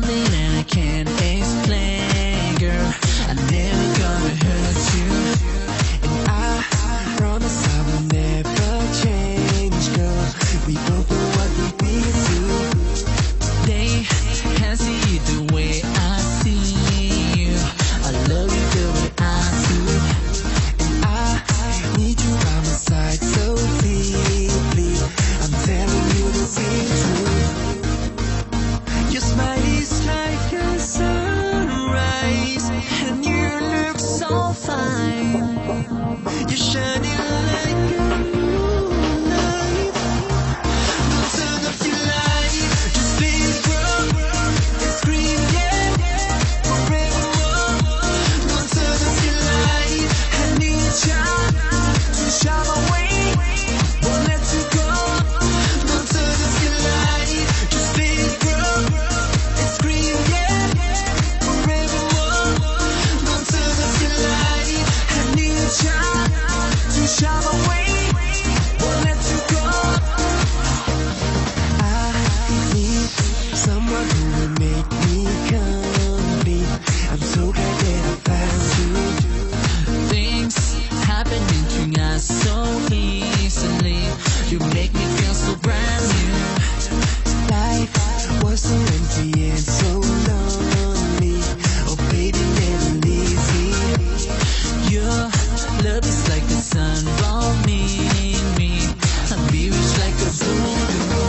something that I can't explain, girl. I'm never gonna hurt you, and I promise I will never change, girl. We both know what we've been through. They can't see you the way I see you. I love you the way I do, and I need you by my side so deeply. I'm telling you the same truth. Your smile is like a sunrise, and you look so fine. You're shining like a moonlight. Don't turn off your light, just let it grow and scream, yeah, forevermore. Don't turn off your light, I need you to shine away. Won't let you go. Don't turn off your light, just let it grow and scream, yeah, forevermore. Don't turn off your light, I need you to shine away. Won't let you go. I need someone who will make me complete. I'm so glad that I found you. Things happen between us so easily. You make me feel so brand new. Life was so empty and so lonely. Oh baby, never leave me. Your love is like the sun warming me. I'll be rich like a voodoo.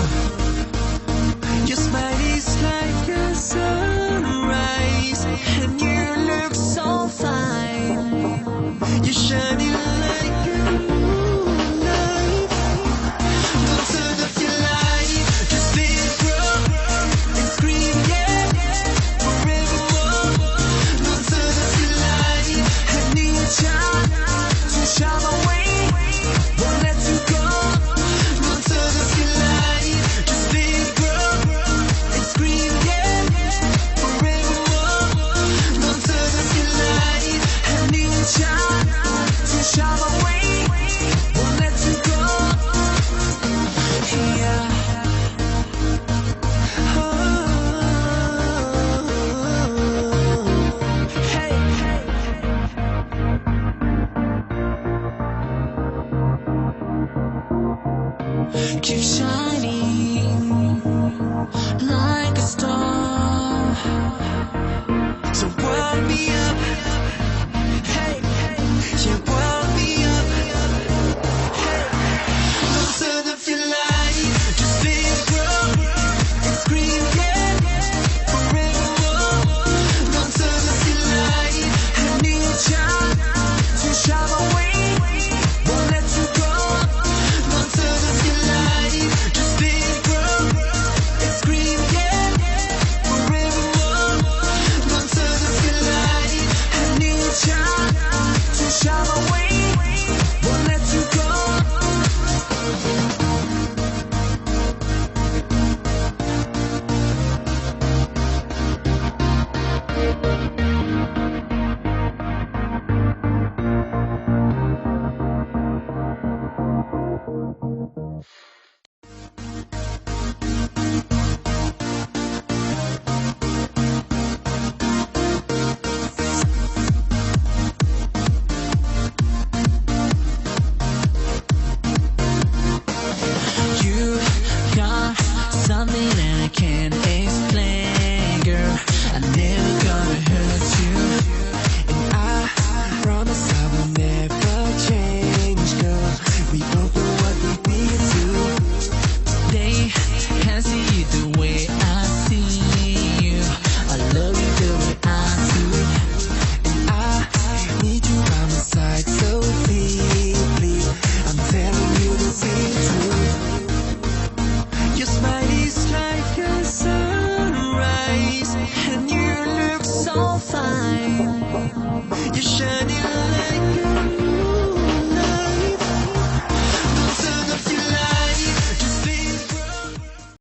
Your smile is like a sunrise, and you look so fine. You're shining like a moonlight. Don't turn off your light, just let it grow and scream, yeah, forevermore. Don't turn off your light, I need you to shine away. Won't let you go. Don't turn off your light, just let it grow and scream, yeah, forevermore. Don't turn off your light, I need you to shine away. Won't let you go. Yeah. Keep shining like a star. So warm me up, hey, yeah, warm me up, hey. Don't turn off your light, just let it grow and scream, yeah, forevermore. Don't turn off your light, I need you to shine away. Won't let you go. Don't turn off your light, just let it grow and scream, yeah, forevermore. Don't turn off your light, I need you to shine away. Won't let you go. You got something that I can't explain, girl. I'm never gonna hurt you, and I promise I will never change, girl. We both know what we've been through. They can't see you the way I see you. I love you the way I do, and I need you by my side so deeply. I'm telling you the same truth. Your smile is like a sunrise, and you look so fine. You're shining like